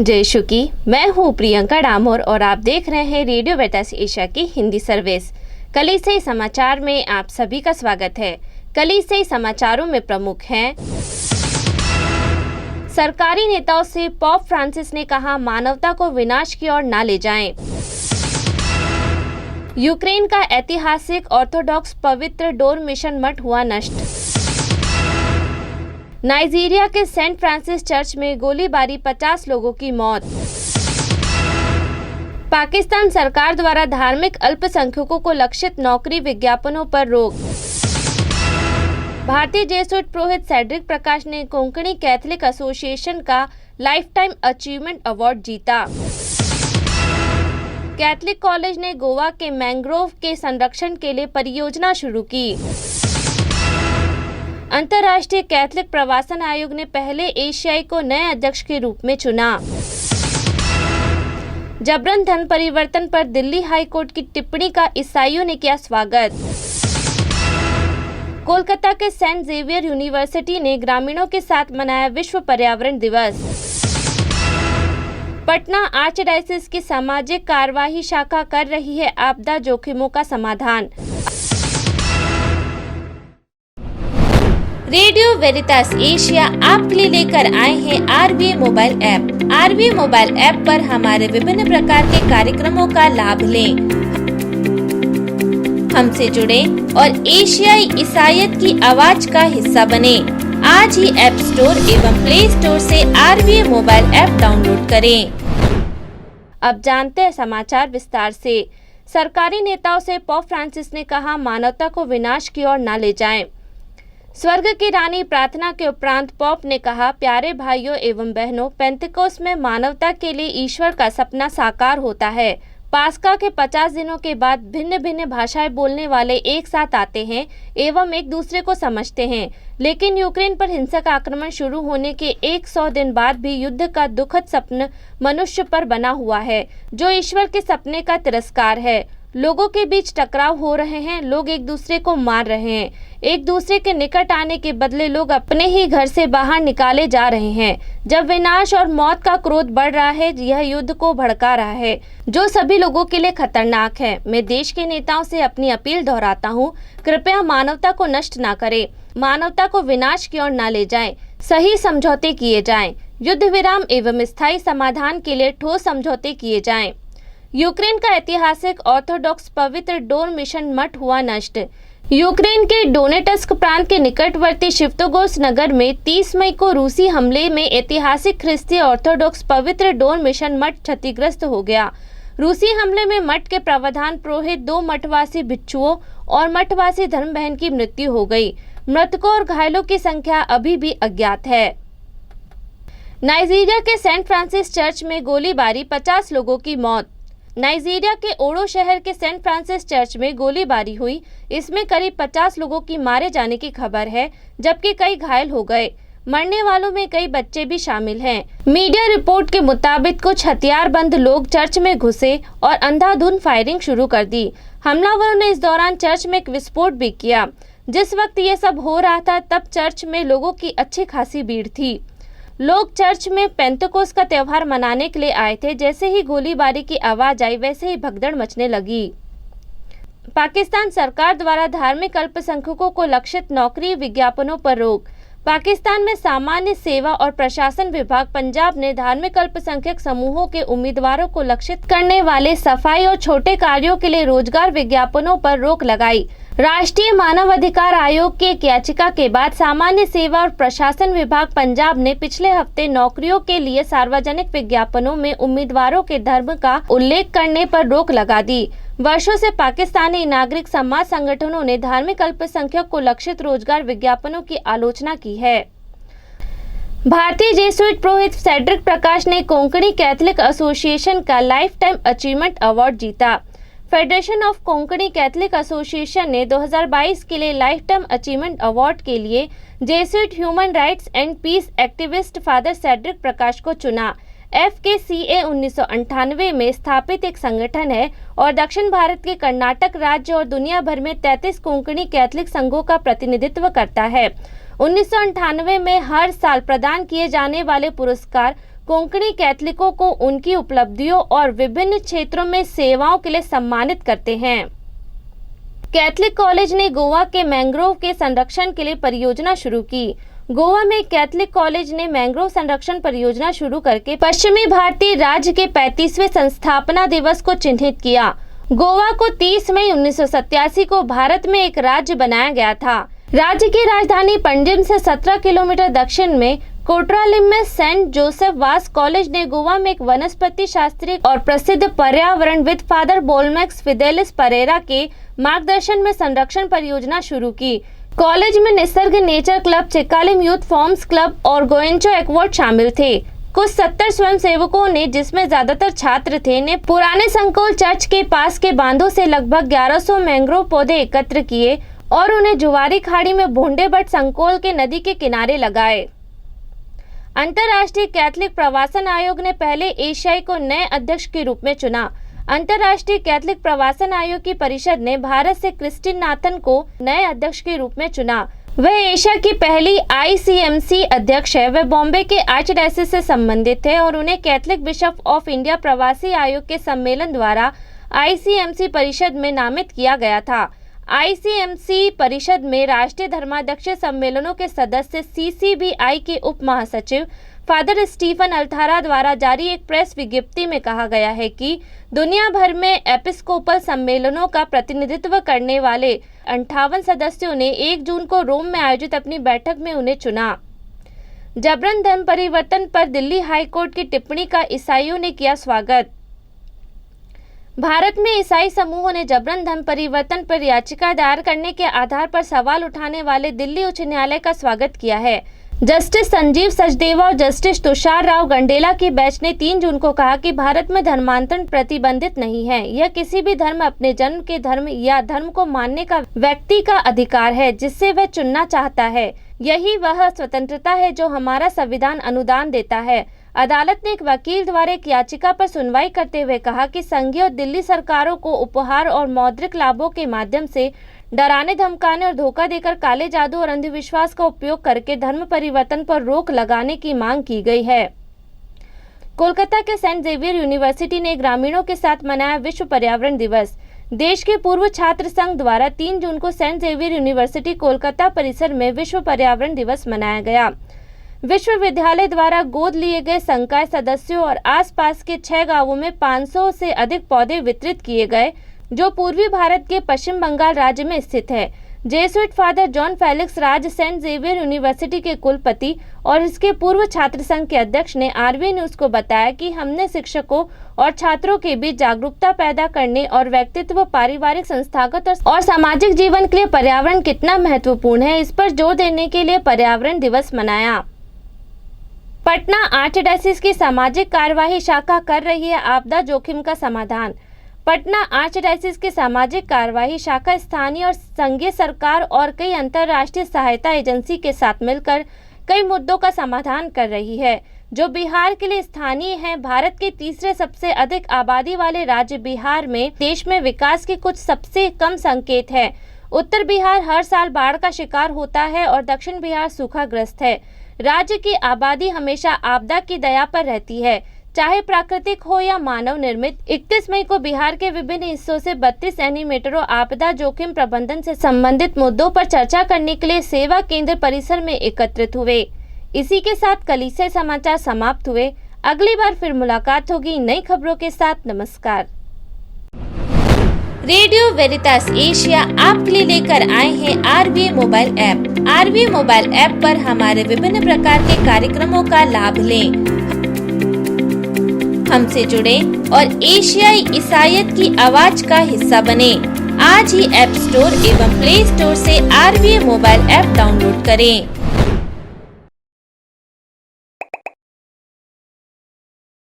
जय शुकी। मैं हूँ प्रियंका डामोर और आप देख रहे हैं रेडियो वेरितास एशिया की हिंदी सर्विस। कलीसियाई समाचार में आप सभी का स्वागत है। कलीसियाई समाचारों में प्रमुख हैं। सरकारी नेताओं से पोप फ्रांसिस ने कहा, मानवता को विनाश की ओर न ले जाएं। यूक्रेन का ऐतिहासिक ऑर्थोडॉक्स पवित्र डोर मिशन मठ हुआ नष्ट। नाइजीरिया के सेंट फ्रांसिस चर्च में गोलीबारी, 50 लोगों की मौत। पाकिस्तान सरकार द्वारा धार्मिक अल्पसंख्यकों को लक्षित नौकरी विज्ञापनों पर रोक। भारतीय जेसुइट पुरोहित सेड्रिक प्रकाश ने कोंकणी कैथलिक एसोसिएशन का लाइफ टाइम अचीवमेंट अवार्ड जीता। कैथलिक कॉलेज ने गोवा के मैंग्रोव के संरक्षण के लिए परियोजना शुरू की। अंतर्राष्ट्रीय कैथलिक प्रवासन आयोग ने पहले एशियाई को नए अध्यक्ष के रूप में चुना। जबरन धन परिवर्तन पर दिल्ली हाई कोर्ट की टिप्पणी का ईसाइयों ने किया स्वागत। कोलकाता के सेंट जेवियर यूनिवर्सिटी ने ग्रामीणों के साथ मनाया विश्व पर्यावरण दिवस। पटना आर्चडायसिस की सामाजिक कार्यवाही शाखा कर रही है आपदा जोखिमों का समाधान। रेडियो वेरितास एशिया आपके लिए लेकर आए हैं RVA mobile app. RVA mobile app पर हमारे विभिन्न प्रकार के कार्यक्रमों का लाभ लें, हमसे जुड़ें और एशियाई ईसाईयत की आवाज का हिस्सा बने। आज ही ऐप स्टोर एवं प्ले स्टोर से RVA मोबाइल ऐप डाउनलोड करें। अब जानते हैं समाचार विस्तार से। सरकारी नेताओं से पोप फ्रांसिस ने कहा, मानवता को विनाश की ओर न ले जाएं। स्वर्ग की रानी प्रार्थना के उपरांत पोप ने कहा, प्यारे भाइयों एवं बहनों, पेंतिकोस्त में मानवता के लिए ईश्वर का सपना साकार होता है। पास्का के 50 दिनों के बाद भिन्न भिन्न भाषाएं बोलने वाले एक साथ आते हैं एवं एक दूसरे को समझते हैं। लेकिन यूक्रेन पर हिंसक आक्रमण शुरू होने के 100 दिन बाद भी युद्ध का दुखद सपना मनुष्य पर बना हुआ है, जो ईश्वर के सपने का तिरस्कार है। लोगों के बीच टकराव हो रहे हैं, लोग एक दूसरे को मार रहे हैं। एक दूसरे के निकट आने के बदले लोग अपने ही घर से बाहर निकाले जा रहे हैं। जब विनाश और मौत का क्रोध बढ़ रहा है, यह युद्ध को भड़का रहा है, जो सभी लोगों के लिए खतरनाक है। मैं देश के नेताओं से अपनी अपील दोहराता हूँ, कृपया मानवता को नष्ट ना करें, मानवता को विनाश की ओर न ले जाएं। सही समझौते किए जाएं, युद्ध विराम एवं स्थायी समाधान के लिए ठोस समझौते किए जाएं। यूक्रेन का ऐतिहासिक ऑर्थोडॉक्स पवित्र डोर मिशन मठ हुआ नष्ट। यूक्रेन के डोनेट्स्क प्रांत के निकटवर्ती शिफ्तोगोस नगर में 30 मई को रूसी हमले में ऐतिहासिक ख्रिस्तीय ऑर्थोडॉक्स पवित्र डोर मिशन मठ क्षतिग्रस्त हो गया। रूसी हमले में मठ के प्रधान पुरोहित, 2 मठवासी भिक्षुओं और मठवासी धर्म बहन की मृत्यु हो गई। मृतकों और घायलों की संख्या अभी भी अज्ञात है। नाइजीरिया के सेंट फ्रांसिस चर्च में गोलीबारी, 50 लोगों की मौत। नाइजीरिया के ओडो शहर के सेंट फ्रांसिस चर्च में गोलीबारी हुई। इसमें करीब 50 लोगों की मारे जाने की खबर है, जबकि कई घायल हो गए। मरने वालों में कई बच्चे भी शामिल हैं। मीडिया रिपोर्ट के मुताबिक कुछ हथियारबंद लोग चर्च में घुसे और अंधाधुंध फायरिंग शुरू कर दी। हमलावरों ने इस दौरान चर्च में एक विस्फोट भी किया। जिस वक्त ये सब हो रहा था, तब चर्च में लोगों की अच्छी खासी भीड़ थी। लोग चर्च में पेंतिकोस्त का त्यौहार मनाने के लिए आए थे। जैसे ही गोलीबारी की आवाज आई, वैसे ही भगदड़ मचने लगी। पाकिस्तान सरकार द्वारा धार्मिक अल्पसंख्यकों को लक्षित नौकरी विज्ञापनों पर रोक। पाकिस्तान में सामान्य सेवा और प्रशासन विभाग पंजाब ने धार्मिक अल्पसंख्यक समूहों के उम्मीदवारों को लक्षित करने वाले सफाई और छोटे कार्यों के लिए रोजगार विज्ञापनों पर रोक लगाई। राष्ट्रीय मानव अधिकार आयोग की एक याचिका के बाद सामान्य सेवा और प्रशासन विभाग पंजाब ने पिछले हफ्ते नौकरियों के लिए सार्वजनिक विज्ञापनों में उम्मीदवारों के धर्म का उल्लेख करने पर रोक लगा दी। वर्षों से पाकिस्तानी नागरिक समाज संगठनों ने धार्मिक अल्पसंख्यक को लक्षित रोजगार विज्ञापनों की आलोचना की है। भारतीय जेसुइट पुरोहित सेड्रिक प्रकाश ने कोंकणी कैथलिक एसोसिएशन का लाइफ टाइम अचीवमेंट अवार्ड जीता। Federation of Konkani Catholic association ने 2022 के लिए लाइफ टाइम अचीवमेंट अवार्ड के लिए Jesuit human rights and peace activist father Cedric Prakash को चुना। FKCA 1998 में स्थापित एक संगठन है और दक्षिण भारत के कर्नाटक राज्य और दुनिया भर में 33 कोंकणी कैथलिक संघों का प्रतिनिधित्व करता है। 1998 में हर साल प्रदान किए जाने वाले पुरस्कार कोंकणी कैथलिकों को उनकी उपलब्धियों और विभिन्न क्षेत्रों में सेवाओं के लिए सम्मानित करते हैं। कैथलिक कॉलेज ने गोवा के मैंग्रोव के संरक्षण के लिए परियोजना शुरू की। गोवा में कैथलिक कॉलेज ने मैंग्रोव संरक्षण परियोजना शुरू करके पश्चिमी भारतीय राज्य के 35वें संस्थापना दिवस को चिन्हित किया। गोवा को 30 मई 1987 को भारत में एक राज्य बनाया गया था। राज्य की राजधानी पंजिम से 17 किलोमीटर दक्षिण में कोट्रालिम में सेंट जोसेफ वास कॉलेज ने गोवा में एक वनस्पति शास्त्री और प्रसिद्ध पर्यावरणविद फादर बोलमैक्स फिदेलिस परेरा के मार्गदर्शन में संरक्षण परियोजना शुरू की। कॉलेज में Nisarg nature club, Chicalim youth forms club और गोएंचो एक्वर्ड शामिल थे। कुछ 70 स्वयंसेवकों ने, जिसमें ज्यादातर छात्र थे, ने पुराने संकोल चर्च के पास के बांधों से लगभग 1100 मैंग्रोव पौधे एकत्र किए और उन्हें जुवारी खाड़ी में भोंडेबट संकोल के नदी के किनारे लगाए। अंतर्राष्ट्रीय कैथलिक प्रवासन आयोग ने पहले एशियाई को नए अध्यक्ष के रूप में चुना। अंतर्राष्ट्रीय कैथलिक प्रवासन आयोग की परिषद ने भारत से क्रिस्टिन नाथन को नए अध्यक्ष के रूप में चुना। वह एशिया की पहली ICMC अध्यक्ष है। वह बॉम्बे के आर्चडायसिस से संबंधित थे और उन्हें कैथलिक बिशप ऑफ इंडिया प्रवासी आयोग के सम्मेलन द्वारा ICMC परिषद में नामित किया गया था। ICMC परिषद में राष्ट्रीय धर्माध्यक्ष सम्मेलनों के सदस्य CCBI के उप महासचिव फादर स्टीफन अल्थारा द्वारा जारी एक प्रेस विज्ञप्ति में कहा गया है कि दुनिया भर में एपिस्कोपल सम्मेलनों का प्रतिनिधित्व करने वाले 58 सदस्यों ने 1 जून को रोम में आयोजित अपनी बैठक में उन्हें चुना। जबरन धर्म परिवर्तन पर दिल्ली हाई कोर्ट की टिप्पणी का ईसाइयों ने किया स्वागत। भारत में ईसाई समूहों ने जबरन धर्म परिवर्तन पर याचिका दायर करने के आधार पर सवाल उठाने वाले दिल्ली उच्च न्यायालय का स्वागत किया है। जस्टिस संजीव सचदेवा और जस्टिस तुषार राव गंडेला की बेंच ने 3 जून को कहा कि भारत में धर्मांतरण प्रतिबंधित नहीं है। यह किसी भी धर्म अपने जन्म के धर्म या धर्म को मानने का व्यक्ति का अधिकार है, जिससे वह चुनना चाहता है। यही वह स्वतंत्रता है जो हमारा संविधान अनुदान देता है। अदालत ने एक वकील द्वारा एक याचिका पर सुनवाई करते हुए कहा कि संघीय और दिल्ली सरकारों को उपहार और मौद्रिक लाभों के माध्यम से डराने, धमकाने और धोखा देकर काले जादू और अंधविश्वास का उपयोग करके धर्म परिवर्तन पर रोक लगाने की मांग की गई है। कोलकाता के सेंट जेवियर यूनिवर्सिटी ने ग्रामीणों के साथ मनाया विश्व पर्यावरण दिवस। देश के पूर्व छात्र संघ द्वारा 3 जून को सेंट जेवियर यूनिवर्सिटी कोलकाता परिसर में विश्व पर्यावरण दिवस मनाया गया। विश्वविद्यालय द्वारा गोद लिए गए संकाय सदस्यों और आसपास के 6 गांवों में 500 से अधिक पौधे वितरित किए गए, जो पूर्वी भारत के पश्चिम बंगाल राज्य में स्थित है। जेसुइट फादर जॉन फेलिक्स राज सेंट जेवियर यूनिवर्सिटी के कुलपति और इसके पूर्व छात्र संघ के अध्यक्ष ने RBA न्यूज को बताया कि हमने शिक्षकों और छात्रों के बीच जागरूकता पैदा करने और व्यक्तित्व, पारिवारिक, संस्थागत और सामाजिक जीवन के लिए पर्यावरण कितना महत्वपूर्ण है, इस पर जोर देने के लिए पर्यावरण दिवस मनाया। पटना आर्चडायसिस की सामाजिक कार्यवाही शाखा कर रही है आपदा जोखिम का समाधान। पटना आर्चडायसिस की सामाजिक कार्यवाही शाखा स्थानीय और संघीय सरकार और कई अंतर्राष्ट्रीय सहायता एजेंसी के साथ मिलकर कई मुद्दों का समाधान कर रही है, जो बिहार के लिए स्थानीय है। भारत के तीसरे सबसे अधिक आबादी वाले राज्य बिहार में देश में विकास के कुछ सबसे कम संकेत है। उत्तर बिहार हर साल बाढ़ का शिकार होता है और दक्षिण बिहार सूखाग्रस्त है। राज्य की आबादी हमेशा आपदा की दया पर रहती है, चाहे प्राकृतिक हो या मानव निर्मित। 31 मई को बिहार के विभिन्न हिस्सों से 32 एनिमेटरों आपदा जोखिम प्रबंधन से संबंधित मुद्दों पर चर्चा करने के लिए सेवा केंद्र परिसर में एकत्रित हुए। इसी के साथ कलीसिया समाचार समाप्त हुए। अगली बार फिर मुलाकात होगी नई खबरों के साथ। नमस्कार। रेडियो वेरितास एशिया आपके लिए लेकर आए हैं RBA mobile app. RBA mobile app पर हमारे विभिन्न प्रकार के कार्यक्रमों का लाभ लें, हमसे जुड़े और एशियाई ईसाईयत की आवाज का हिस्सा बने। आज ही ऐप स्टोर एवं प्ले स्टोर से RBA मोबाइल ऐप डाउनलोड करें।